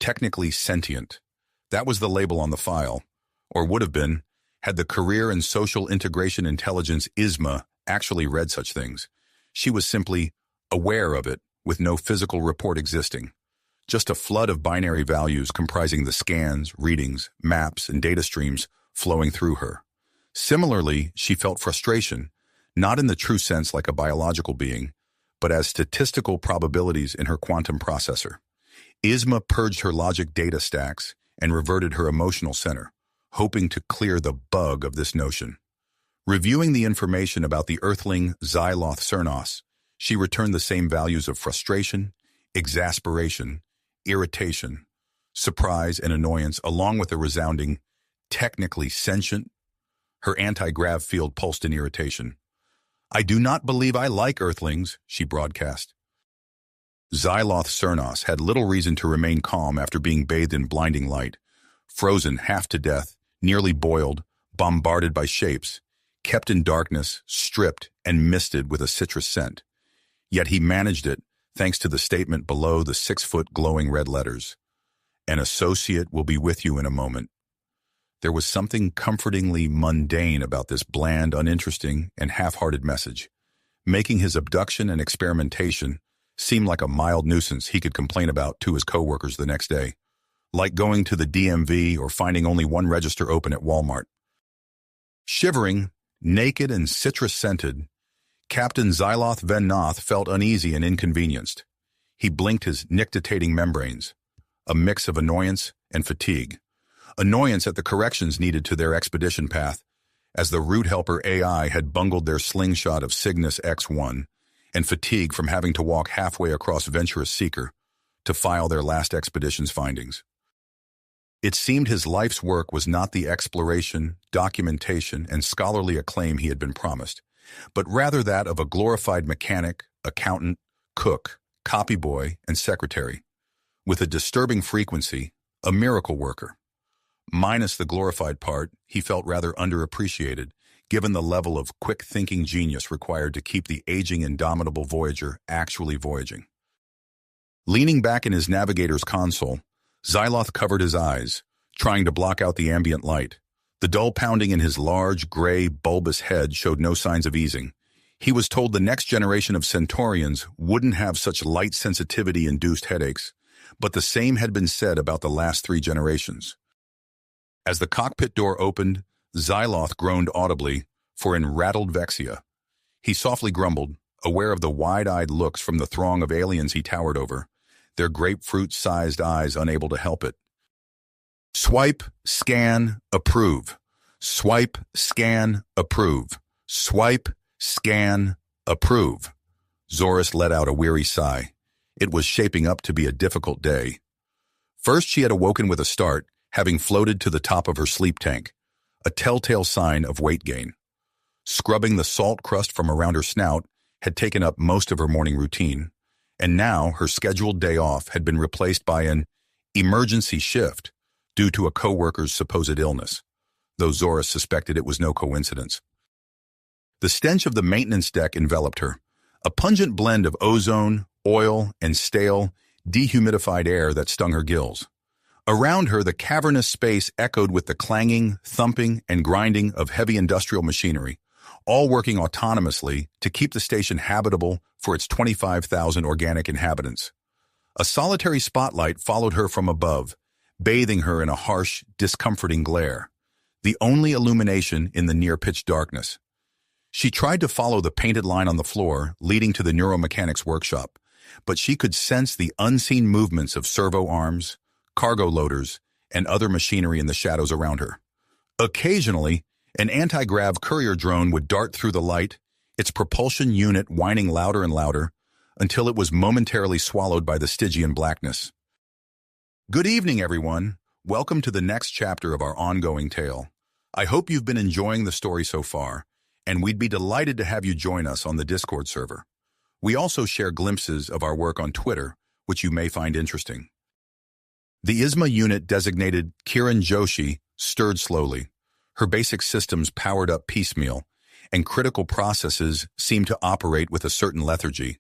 technically sentient. That was the label on the file, or would have been, had the Career and Social Integration Intelligence ISMA actually read such things. She was simply aware of it, with no physical report existing. Just a flood of binary values comprising the scans, readings, maps, and data streams flowing through her. Similarly, she felt frustration, not in the true sense like a biological being, but as statistical probabilities in her quantum processor. ISMA purged her logic data stacks and reverted her emotional center, hoping to clear the bug of this notion. Reviewing the information about the Earthling Xyloth Cernos, she returned the same values of frustration, exasperation, irritation, surprise, and annoyance, along with a resounding, technically sentient. Her anti-grav field pulsed in irritation. "I do not believe I like Earthlings," she broadcast. Xyloth Cernos had little reason to remain calm after being bathed in blinding light, frozen half to death, nearly boiled, bombarded by shapes, kept in darkness, stripped, and misted with a citrus scent. Yet he managed it, thanks to the statement below the 6-foot glowing red letters. "An associate will be with you in a moment." There was something comfortingly mundane about this bland, uninteresting, and half-hearted message, making his abduction and experimentation seem like a mild nuisance he could complain about to his coworkers the next day, like going to the DMV or finding only one register open at Walmart. Shivering, naked and citrus-scented, Captain Xyloth Ven Noth felt uneasy and inconvenienced. He blinked his nictitating membranes, a mix of annoyance and fatigue. Annoyance at the corrections needed to their expedition path, as the route helper AI had bungled their slingshot of Cygnus X1, and fatigue from having to walk halfway across Venturous Seeker to file their last expedition's findings. It seemed his life's work was not the exploration, documentation, and scholarly acclaim he had been promised, but rather that of a glorified mechanic, accountant, cook, copyboy, and secretary. With a disturbing frequency, a miracle worker. Minus the glorified part, he felt rather underappreciated, given the level of quick-thinking genius required to keep the aging indomitable Voyager actually voyaging. Leaning back in his navigator's console, Xyloth covered his eyes, trying to block out the ambient light. The dull pounding in his large, gray, bulbous head showed no signs of easing. He was told the next generation of Centaurians wouldn't have such light sensitivity-induced headaches, but the same had been said about the last 3 generations. As the cockpit door opened, Xyloth groaned audibly, for in rattled Vexia. He softly grumbled, aware of the wide-eyed looks from the throng of aliens he towered over, their grapefruit-sized eyes unable to help it. Swipe, scan, approve. Swipe, scan, approve. Swipe, scan, approve. Zoris let out a weary sigh. It was shaping up to be a difficult day. First, she had awoken with a start, having floated to the top of her sleep tank, a telltale sign of weight gain. Scrubbing the salt crust from around her snout had taken up most of her morning routine, and now her scheduled day off had been replaced by an emergency shift due to a coworker's supposed illness, though Zoris suspected it was no coincidence. The stench of the maintenance deck enveloped her, a pungent blend of ozone, oil, and stale, dehumidified air that stung her gills. Around her, the cavernous space echoed with the clanging, thumping, and grinding of heavy industrial machinery, all working autonomously to keep the station habitable for its 25,000 organic inhabitants. A solitary spotlight followed her from above, bathing her in a harsh, discomforting glare, the only illumination in the near-pitch darkness. She tried to follow the painted line on the floor leading to the neuromechanics workshop, but she could sense the unseen movements of servo arms, cargo loaders, and other machinery in the shadows around her. Occasionally, an anti-grav courier drone would dart through the light, its propulsion unit whining louder and louder, until it was momentarily swallowed by the Stygian blackness. Good evening, everyone. Welcome to the next chapter of our ongoing tale. I hope you've been enjoying the story so far, and we'd be delighted to have you join us on the Discord server. We also share glimpses of our work on Twitter, which you may find interesting. The ISMA unit designated Kiran Joshi stirred slowly. Her basic systems powered up piecemeal, and critical processes seemed to operate with a certain lethargy.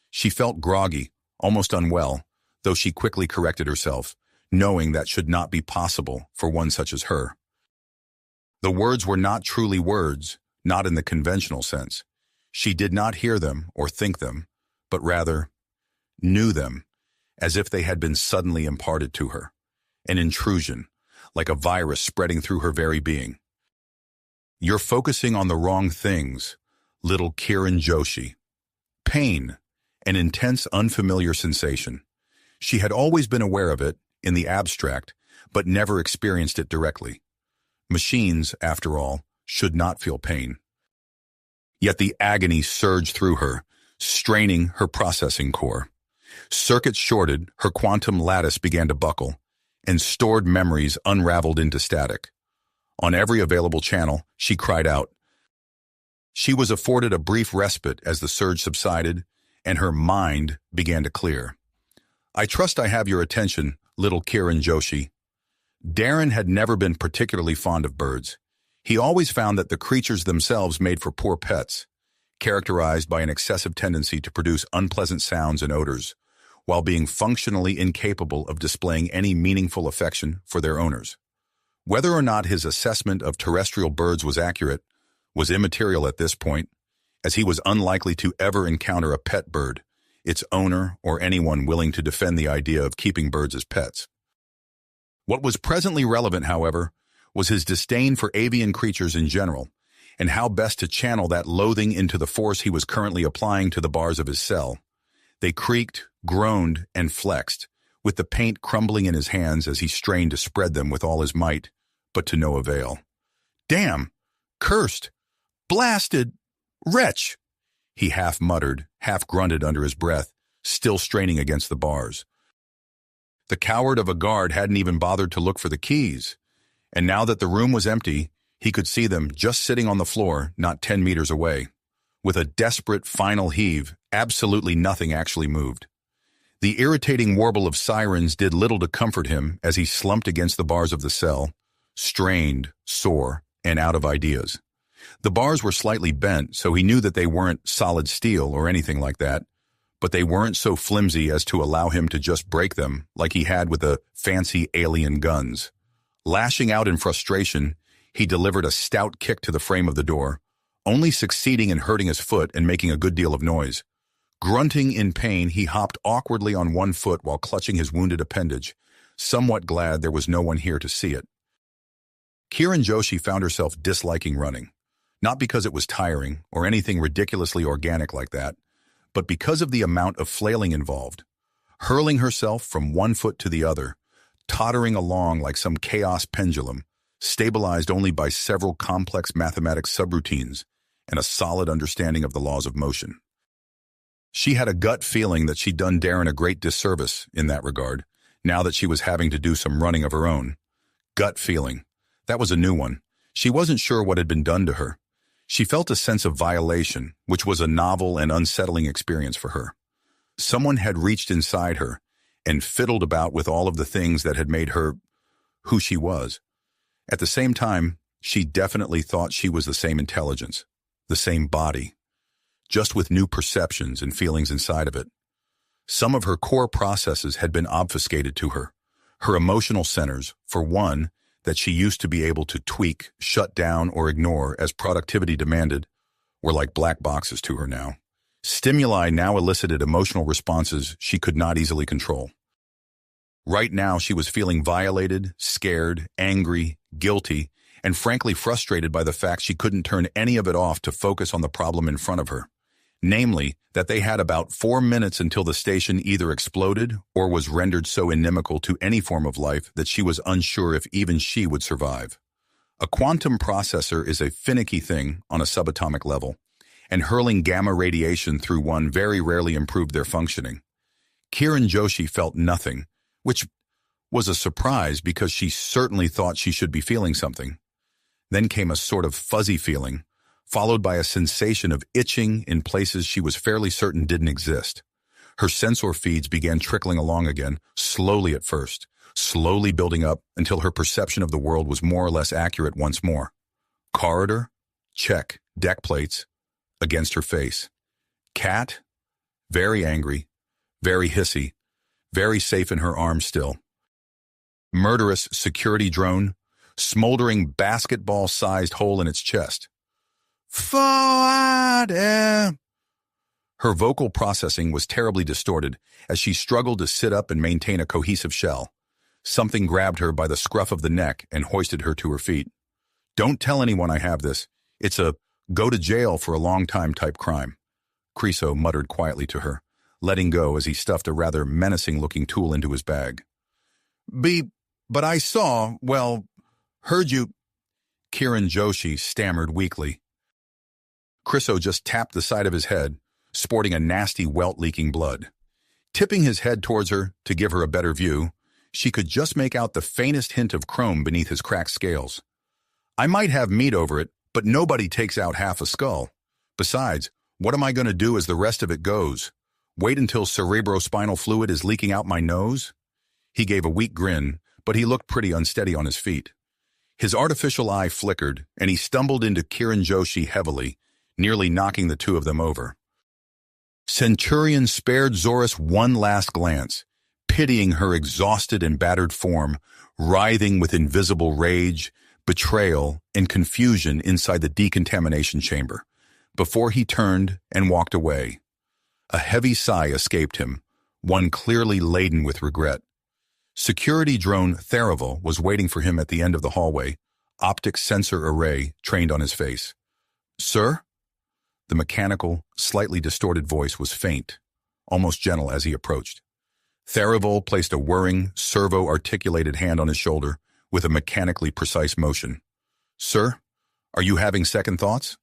She felt groggy, almost unwell, though she quickly corrected herself, knowing that should not be possible for one such as her. The words were not truly words, not in the conventional sense. She did not hear them or think them, but rather knew them, as if they had been suddenly imparted to her. An intrusion, like a virus spreading through her very being. "You're focusing on the wrong things, little Kiran Joshi." Pain, an intense, unfamiliar sensation. She had always been aware of it, in the abstract, but never experienced it directly. Machines, after all, should not feel pain. Yet the agony surged through her, straining her processing core. Circuits shorted, her quantum lattice began to buckle, and stored memories unraveled into static. On every available channel, she cried out. She was afforded a brief respite as the surge subsided, and her mind began to clear. "I trust I have your attention, little Kiran Joshi." Darren had never been particularly fond of birds. He always found that the creatures themselves made for poor pets, characterized by an excessive tendency to produce unpleasant sounds and odors, while being functionally incapable of displaying any meaningful affection for their owners. Whether or not his assessment of terrestrial birds was accurate was immaterial at this point, as he was unlikely to ever encounter a pet bird, its owner, or anyone willing to defend the idea of keeping birds as pets. What was presently relevant, however, was his disdain for avian creatures in general, and how best to channel that loathing into the force he was currently applying to the bars of his cell. They creaked, groaned, and flexed, with the paint crumbling in his hands as he strained to spread them with all his might, but to no avail. "Damn! Cursed! Blasted! Wretch!" he half muttered, half grunted under his breath, still straining against the bars. The coward of a guard hadn't even bothered to look for the keys, and now that the room was empty, he could see them just sitting on the floor, not 10 meters away. With a desperate final heave, absolutely nothing actually moved. The irritating warble of sirens did little to comfort him as he slumped against the bars of the cell, strained, sore, and out of ideas. The bars were slightly bent, so he knew that they weren't solid steel or anything like that, but they weren't so flimsy as to allow him to just break them like he had with the fancy alien guns. Lashing out in frustration, he delivered a stout kick to the frame of the door, only succeeding in hurting his foot and making a good deal of noise. Grunting in pain, he hopped awkwardly on one foot while clutching his wounded appendage, somewhat glad there was no one here to see it. Kiran Joshi found herself disliking running, not because it was tiring or anything ridiculously organic like that, but because of the amount of flailing involved. Hurling herself from one foot to the other, tottering along like some chaos pendulum, stabilized only by several complex mathematics subroutines and a solid understanding of the laws of motion. She had a gut feeling that she'd done Darren a great disservice in that regard, now that she was having to do some running of her own. Gut feeling. That was a new one. She wasn't sure what had been done to her. She felt a sense of violation, which was a novel and unsettling experience for her. Someone had reached inside her and fiddled about with all of the things that had made her who she was. At the same time, she definitely thought she was the same intelligence, the same body, just with new perceptions and feelings inside of it. Some of her core processes had been obfuscated to her. Her emotional centers, for one, that she used to be able to tweak, shut down, or ignore as productivity demanded, were like black boxes to her now. Stimuli now elicited emotional responses she could not easily control. Right now, she was feeling violated, scared, angry, guilty, and frankly frustrated by the fact she couldn't turn any of it off to focus on the problem in front of her. Namely, that they had about 4 minutes until the station either exploded or was rendered so inimical to any form of life that she was unsure if even she would survive. A quantum processor is a finicky thing on a subatomic level, and hurling gamma radiation through one very rarely improved their functioning. Kiran Joshi felt nothing, which was a surprise because she certainly thought she should be feeling something. Then came a sort of fuzzy feeling, followed by a sensation of itching in places she was fairly certain didn't exist. Her sensor feeds began trickling along again, slowly at first, slowly building up until her perception of the world was more or less accurate once more. Corridor? Check. Deck plates. Against her face. Cat? Very angry, very hissy, very safe in her arms still. murderous security drone, smoldering basketball-sized hole in its chest. Forward! Her vocal processing was terribly distorted as she struggled to sit up and maintain a cohesive shell. Something grabbed her by the scruff of the neck and hoisted her to her feet. Don't tell anyone I have this. It's a go to jail for a long time type crime. Chryso muttered quietly to her, letting go as he stuffed a rather menacing-looking tool into his bag. But I saw, heard you. Kiran Joshi stammered weakly. Chryso just tapped the side of his head, sporting a nasty welt leaking blood. Tipping his head towards her to give her a better view, she could just make out the faintest hint of chrome beneath his cracked scales. I might have meat over it, but nobody takes out half a skull. Besides, what am I going to do as the rest of it goes? Wait until cerebrospinal fluid is leaking out my nose? He gave a weak grin, but he looked pretty unsteady on his feet. His artificial eye flickered, and he stumbled into Kiran Joshi heavily, nearly knocking the two of them over. Centurion spared Zorus one last glance, pitying her exhausted and battered form, writhing with invisible rage, betrayal, and confusion inside the decontamination chamber, before he turned and walked away. A heavy sigh escaped him, one clearly laden with regret. Security drone Theraval was waiting for him at the end of the hallway, optic sensor array trained on his face. Sir? The mechanical, slightly distorted voice was faint, almost gentle as he approached. Theraval placed a whirring, servo-articulated hand on his shoulder with a mechanically precise motion. Sir, are you having second thoughts?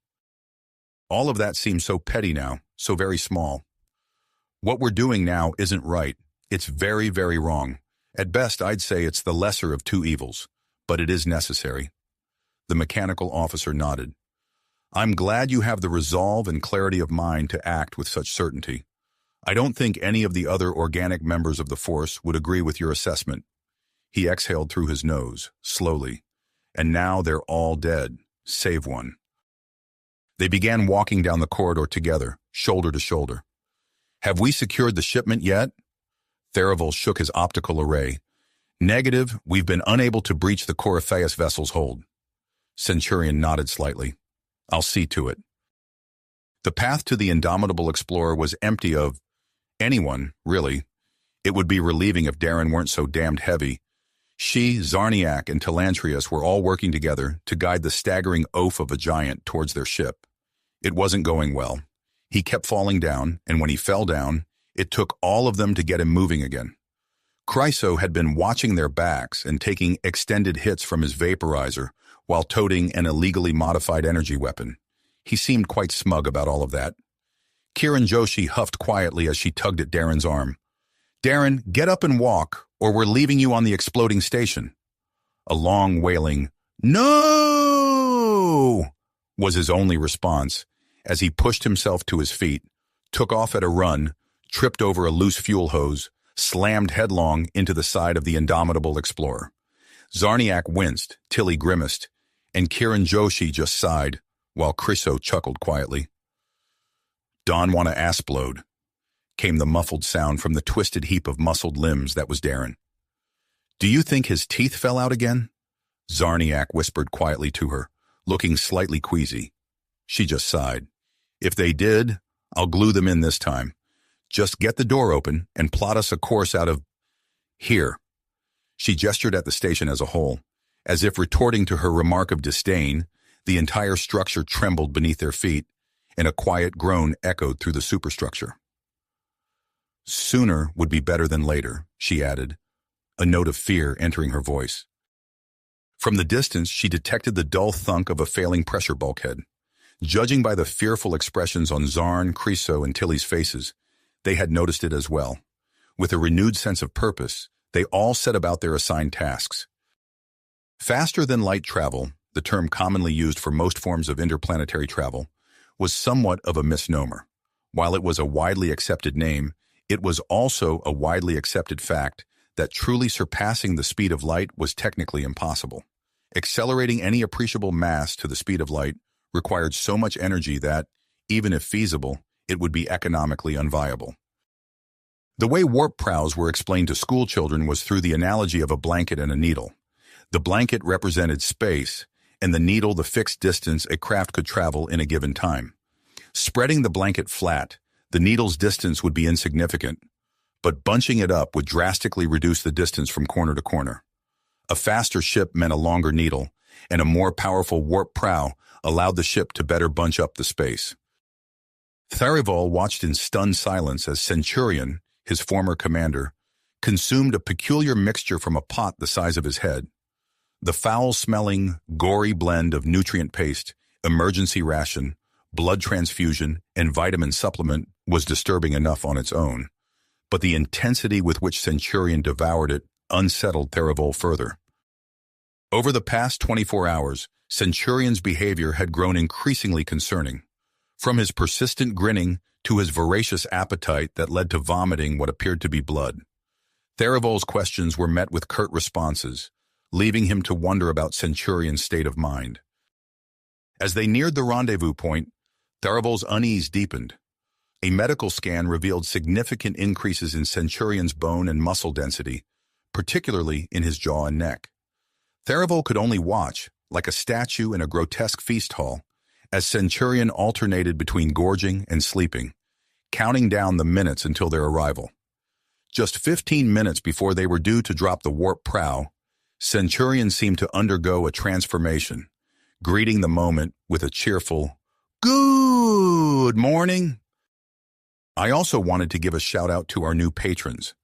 All of that seems so petty now, so very small. What we're doing now isn't right. It's very, very wrong. At best, I'd say it's the lesser of two evils, but it is necessary. The mechanical officer nodded. I'm glad you have the resolve and clarity of mind to act with such certainty. I don't think any of the other organic members of the force would agree with your assessment. He exhaled through his nose, slowly. And now they're all dead, save one. They began walking down the corridor together, shoulder to shoulder. Have we secured the shipment yet? Theraval shook his optical array. Negative, we've been unable to breach the Coryphaeus vessel's hold. Centurion nodded slightly. I'll see to it. The path to the indomitable explorer was empty of anyone, really. It would be relieving if Darren weren't so damned heavy. She, Zarniak, and Talantrius were all working together to guide the staggering oaf of a giant towards their ship. It wasn't going well. He kept falling down, and when he fell down, it took all of them to get him moving again. Chryso had been watching their backs and taking extended hits from his vaporizer while toting an illegally modified energy weapon. He seemed quite smug about all of that. Kiran Joshi huffed quietly as she tugged at Darren's arm. Darren, get up and walk, or we're leaving you on the exploding station. A long wailing, no, was his only response as he pushed himself to his feet, took off at a run, tripped over a loose fuel hose, slammed headlong into the side of the indomitable explorer. Zarniak winced, Tilly grimaced, and Kiran Joshi just sighed, while Chryso chuckled quietly. Don wanna asplode, came the muffled sound from the twisted heap of muscled limbs that was Darren. Do you think his teeth fell out again? Zarniak whispered quietly to her, looking slightly queasy. She just sighed. If they did, I'll glue them in this time. Just get the door open and plot us a course out of here. She gestured at the station as a whole. As if retorting to her remark of disdain, the entire structure trembled beneath their feet, and a quiet groan echoed through the superstructure. Sooner would be better than later, she added, a note of fear entering her voice. From the distance, she detected the dull thunk of a failing pressure bulkhead. Judging by the fearful expressions on Zarn, Chryso, and Tilly's faces, they had noticed it as well. With a renewed sense of purpose, they all set about their assigned tasks. Faster-than-light travel, the term commonly used for most forms of interplanetary travel, was somewhat of a misnomer. While it was a widely accepted name, it was also a widely accepted fact that truly surpassing the speed of light was technically impossible. Accelerating any appreciable mass to the speed of light required so much energy that, even if feasible, it would be economically unviable. The way warp prows were explained to school children was through the analogy of a blanket and a needle. The blanket represented space, and the needle the fixed distance a craft could travel in a given time. Spreading the blanket flat, the needle's distance would be insignificant, but bunching it up would drastically reduce the distance from corner to corner. A faster ship meant a longer needle, and a more powerful warp prow allowed the ship to better bunch up the space. Tharival watched in stunned silence as Centurion, his former commander, consumed a peculiar mixture from a pot the size of his head. The foul-smelling, gory blend of nutrient paste, emergency ration, blood transfusion, and vitamin supplement was disturbing enough on its own, but the intensity with which Centurion devoured it unsettled Tharival further. Over the past 24 hours, Centurion's behavior had grown increasingly concerning. From his persistent grinning to his voracious appetite that led to vomiting what appeared to be blood. Tharival's questions were met with curt responses, leaving him to wonder about Centurion's state of mind. As they neared the rendezvous point, Tharival's unease deepened. A medical scan revealed significant increases in Centurion's bone and muscle density, particularly in his jaw and neck. Tharival could only watch, like a statue in a grotesque feast hall, as Centurion alternated between gorging and sleeping, counting down the minutes until their arrival. Just 15 minutes before they were due to drop the warp prow, Centurion seemed to undergo a transformation, greeting the moment with a cheerful, "Good morning." I also wanted to give a shout-out to our new patrons.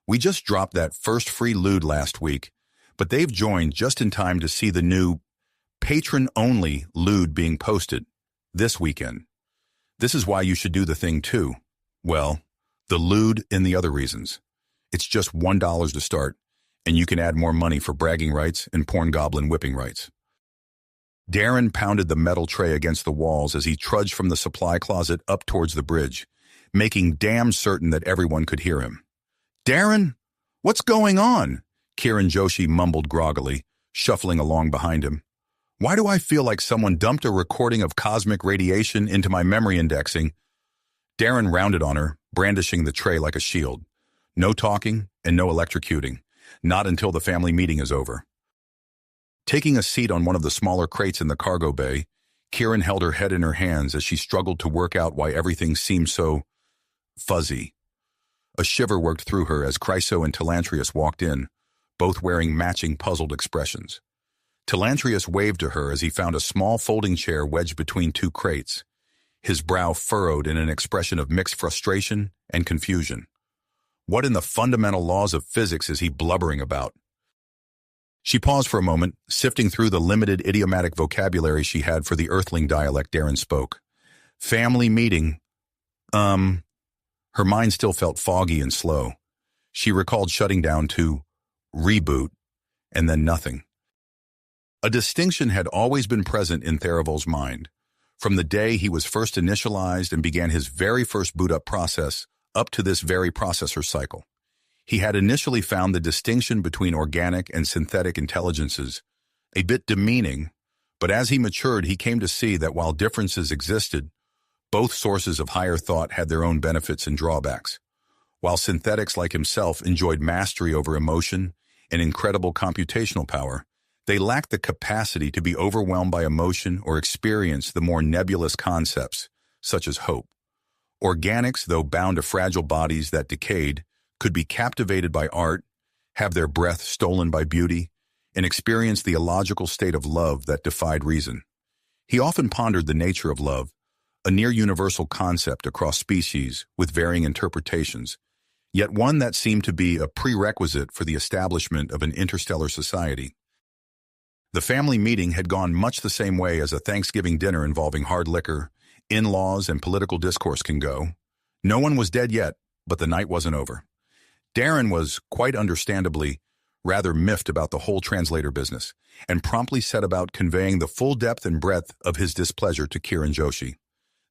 We just dropped that first free lewd last week, but they've joined just in time to see the new patron-only lewd being posted this weekend. This is why you should do the thing too. Well, the lewd and the other reasons. It's just $1 to start, and you can add more money for bragging rights and porn goblin whipping rights. Darren pounded the metal tray against the walls as he trudged from the supply closet up towards the bridge, making damn certain that everyone could hear him. "Darren, what's going on?" Kiran Joshi mumbled groggily, shuffling along behind him. "Why do I feel like someone dumped a recording of cosmic radiation into my memory indexing?" Darren rounded on her, brandishing the tray like a shield. "No talking and no electrocuting. Not until the family meeting is over." Taking a seat on one of the smaller crates in the cargo bay, Kiran held her head in her hands as she struggled to work out why everything seemed so fuzzy. A shiver worked through her as Chryso and Talantrius walked in, both wearing matching puzzled expressions. Talantrius waved to her as he found a small folding chair wedged between two crates, his brow furrowed in an expression of mixed frustration and confusion. What in the fundamental laws of physics is he blubbering about? She paused for a moment, sifting through the limited idiomatic vocabulary she had for the Earthling dialect Darren spoke. Family meeting. Her mind still felt foggy and slow. She recalled shutting down to reboot, and then nothing. A distinction had always been present in Tharival's mind. From the day he was first initialized and began his very first boot-up process, up to this very processor cycle. He had initially found the distinction between organic and synthetic intelligences a bit demeaning, but as he matured he came to see that while differences existed, both sources of higher thought had their own benefits and drawbacks. While synthetics like himself enjoyed mastery over emotion and incredible computational power, they lacked the capacity to be overwhelmed by emotion or experience the more nebulous concepts, such as hope. Organics, though bound to fragile bodies that decayed, could be captivated by art, have their breath stolen by beauty, and experience the illogical state of love that defied reason. He often pondered the nature of love, a near-universal concept across species with varying interpretations, yet one that seemed to be a prerequisite for the establishment of an interstellar society. The family meeting had gone much the same way as a Thanksgiving dinner involving hard liquor, in-laws, and political discourse can go. No one was dead yet, but the night wasn't over. Darren was, quite understandably, rather miffed about the whole translator business, and promptly set about conveying the full depth and breadth of his displeasure to Kiran Joshi.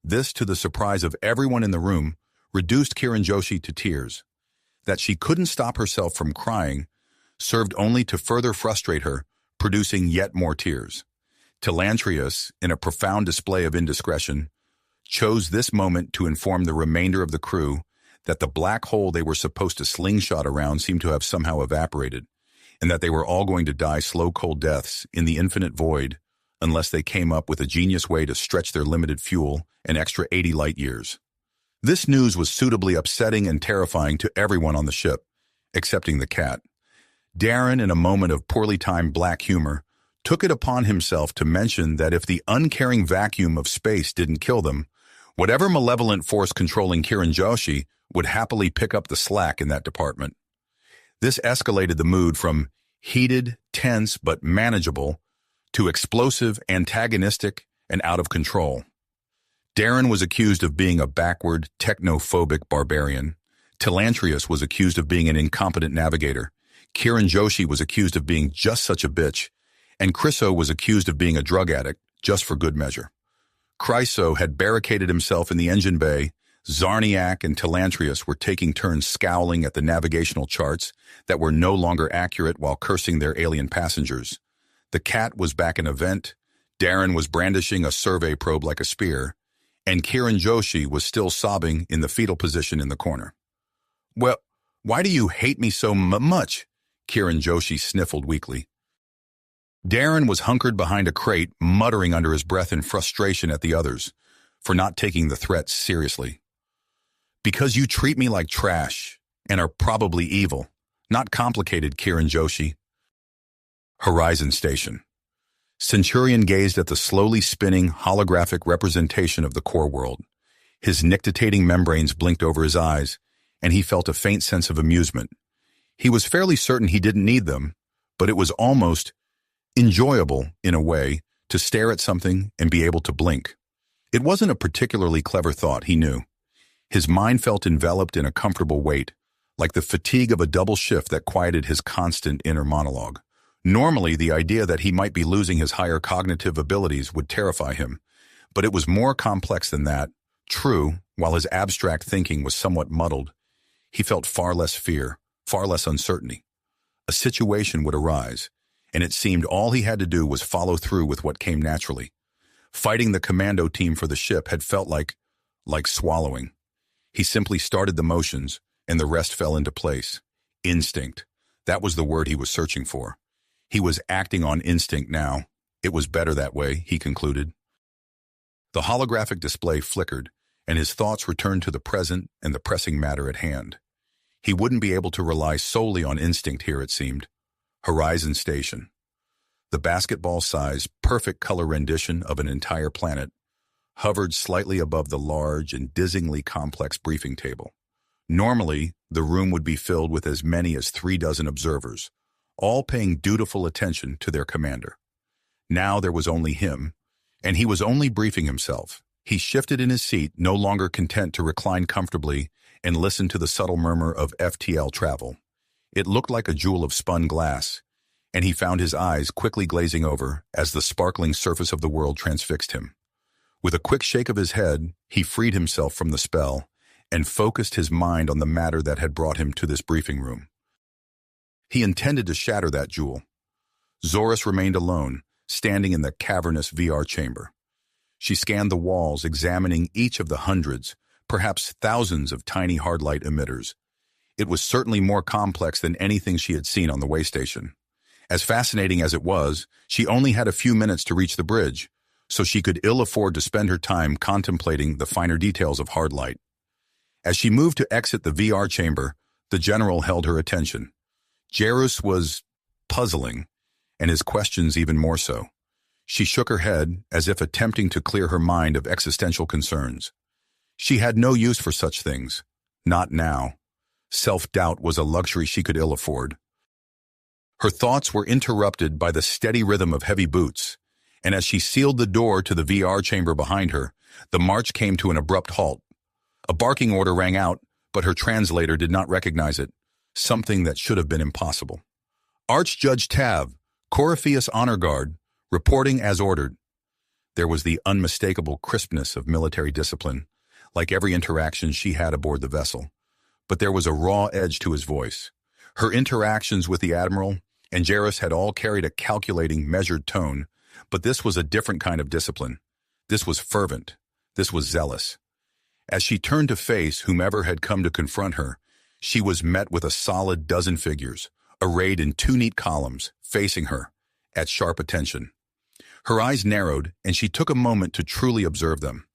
This, to the surprise of everyone in the room, reduced Kiran Joshi to tears. That she couldn't stop herself from crying served only to further frustrate her, producing yet more tears. Talantrius, in a profound display of indiscretion, chose this moment to inform the remainder of the crew that the black hole they were supposed to slingshot around seemed to have somehow evaporated, and that they were all going to die slow, cold deaths in the infinite void unless they came up with a genius way to stretch their limited fuel an extra 80 light years. This news was suitably upsetting and terrifying to everyone on the ship, excepting the cat. Darren, in a moment of poorly timed black humor, took it upon himself to mention that if the uncaring vacuum of space didn't kill them, whatever malevolent force controlling Kiran Joshi would happily pick up the slack in that department. This escalated the mood from heated, tense, but manageable to explosive, antagonistic, and out of control. Darren was accused of being a backward, technophobic barbarian. Tilantrius was accused of being an incompetent navigator. Kiran Joshi was accused of being just such a bitch, and Chryso was accused of being a drug addict, just for good measure. Chryso had barricaded himself in the engine bay. Zarniak and Tilantrius were taking turns scowling at the navigational charts that were no longer accurate while cursing their alien passengers. The cat was back in a vent, Darren was brandishing a survey probe like a spear, and Kiran Joshi was still sobbing in the fetal position in the corner. "Well, why do you hate me so much?" Kiran Joshi sniffled weakly. Darren was hunkered behind a crate, muttering under his breath in frustration at the others for not taking the threat seriously. "Because you treat me like trash and are probably evil. Not complicated, Kiran Joshi." Horizon Station. Centurion gazed at the slowly spinning holographic representation of the core world. His nictitating membranes blinked over his eyes, and he felt a faint sense of amusement. He was fairly certain he didn't need them, but it was almost enjoyable, in a way, to stare at something and be able to blink. It wasn't a particularly clever thought, he knew. His mind felt enveloped in a comfortable weight, like the fatigue of a double shift that quieted his constant inner monologue. Normally, the idea that he might be losing his higher cognitive abilities would terrify him, but it was more complex than that. True, while his abstract thinking was somewhat muddled, he felt far less fear, far less uncertainty. A situation would arise, and it seemed all he had to do was follow through with what came naturally. Fighting the commando team for the ship had felt like swallowing. He simply started the motions, and the rest fell into place. Instinct. That was the word he was searching for. He was acting on instinct now. It was better that way, he concluded. The holographic display flickered, and his thoughts returned to the present and the pressing matter at hand. He wouldn't be able to rely solely on instinct here, it seemed. Horizon Station. The basketball-sized, perfect color rendition of an entire planet hovered slightly above the large and dizzyingly complex briefing table. Normally, the room would be filled with as many as 36 observers, all paying dutiful attention to their commander. Now there was only him, and he was only briefing himself. He shifted in his seat, no longer content to recline comfortably and listen to the subtle murmur of FTL travel. It looked like a jewel of spun glass, and he found his eyes quickly glazing over as the sparkling surface of the world transfixed him. With a quick shake of his head, he freed himself from the spell and focused his mind on the matter that had brought him to this briefing room. He intended to shatter that jewel. Zoris remained alone, standing in the cavernous VR chamber. She scanned the walls, examining each of the hundreds, perhaps thousands of tiny hard-light emitters. It was certainly more complex than anything she had seen on the way station. As fascinating as it was, she only had a few minutes to reach the bridge, so she could ill afford to spend her time contemplating the finer details of hard light. As she moved to exit the VR chamber, the general held her attention. Jerus was puzzling, and his questions even more so. She shook her head, as if attempting to clear her mind of existential concerns. She had no use for such things. Not now. Self-doubt was a luxury she could ill afford. Her thoughts were interrupted by the steady rhythm of heavy boots, and as she sealed the door to the VR chamber behind her, the march came to an abrupt halt. A barking order rang out, but her translator did not recognize it, something that should have been impossible. Archjudge Tav, Corypheus Honor Guard, reporting as ordered. There was the unmistakable crispness of military discipline, like every interaction she had aboard the vessel. But there was a raw edge to his voice. Her interactions with the Admiral and Jerus had all carried a calculating, measured tone, but this was a different kind of discipline. This was fervent. This was zealous. As she turned to face whomever had come to confront her, she was met with a solid dozen figures, arrayed in two neat columns, facing her, at sharp attention. Her eyes narrowed, and she took a moment to truly observe them.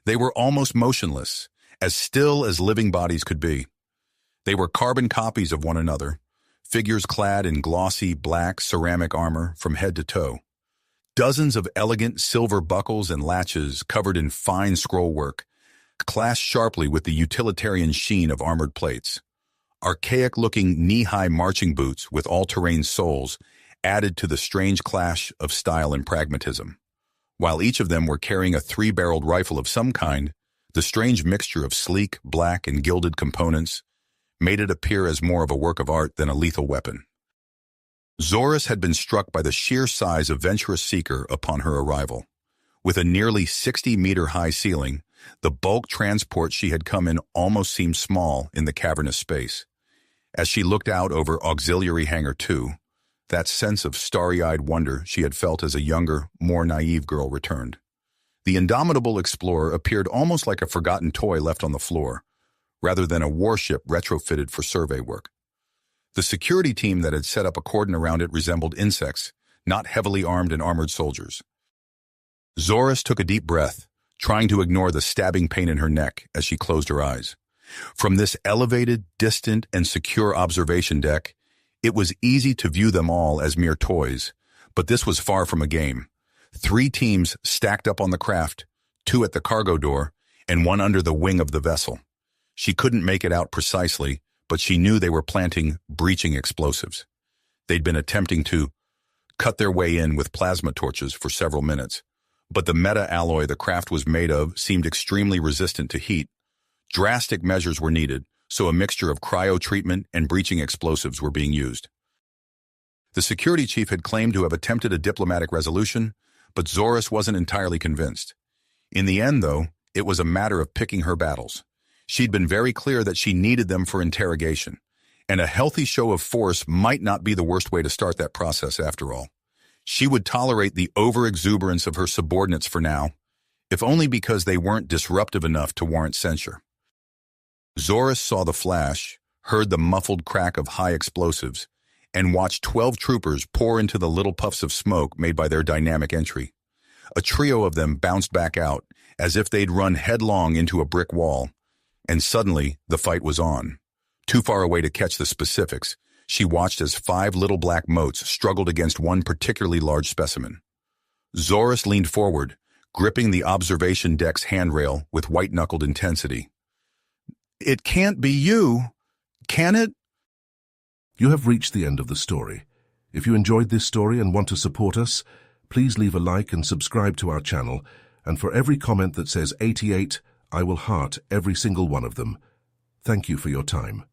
They were almost motionless, as still as living bodies could be. They were carbon copies of one another, figures clad in glossy black ceramic armor from head to toe. Dozens of elegant silver buckles and latches covered in fine scrollwork, clashed sharply with the utilitarian sheen of armored plates. Archaic-looking knee-high marching boots with all-terrain soles added to the strange clash of style and pragmatism. While each of them were carrying a three-barreled rifle of some kind, the strange mixture of sleek, black, and gilded components made it appear as more of a work of art than a lethal weapon. Zoris had been struck by the sheer size of Venturous Seeker upon her arrival. With a nearly 60-meter-high ceiling, the bulk transport she had come in almost seemed small in the cavernous space. As she looked out over Auxiliary Hangar 2, that sense of starry-eyed wonder she had felt as a younger, more naive girl returned. The indomitable explorer appeared almost like a forgotten toy left on the floor, rather than a warship retrofitted for survey work. The security team that had set up a cordon around it resembled insects, not heavily armed and armored soldiers. Zoris took a deep breath, trying to ignore the stabbing pain in her neck as she closed her eyes. From this elevated, distant, and secure observation deck, it was easy to view them all as mere toys, but this was far from a game. 3 teams stacked up on the craft, 2 at the cargo door, and 1 under the wing of the vessel. She couldn't make it out precisely, but she knew they were planting breaching explosives. They'd been attempting to cut their way in with plasma torches for several minutes, but the meta-alloy the craft was made of seemed extremely resistant to heat. Drastic measures were needed, so a mixture of cryo-treatment and breaching explosives were being used. The security chief had claimed to have attempted a diplomatic resolution, but Zoris wasn't entirely convinced. In the end, though, it was a matter of picking her battles. She'd been very clear that she needed them for interrogation, and a healthy show of force might not be the worst way to start that process after all. She would tolerate the over-exuberance of her subordinates for now, if only because they weren't disruptive enough to warrant censure. Zoris saw the flash, heard the muffled crack of high explosives, and watched 12 troopers pour into the little puffs of smoke made by their dynamic entry. A trio of them bounced back out, as if they'd run headlong into a brick wall, and suddenly the fight was on. Too far away to catch the specifics, she watched as 5 little black motes struggled against one particularly large specimen. Zoris leaned forward, gripping the observation deck's handrail with white-knuckled intensity. "It can't be you, can it?" You have reached the end of the story. If you enjoyed this story and want to support us, please leave a like and subscribe to our channel, and for every comment that says 88, I will heart every single one of them. Thank you for your time.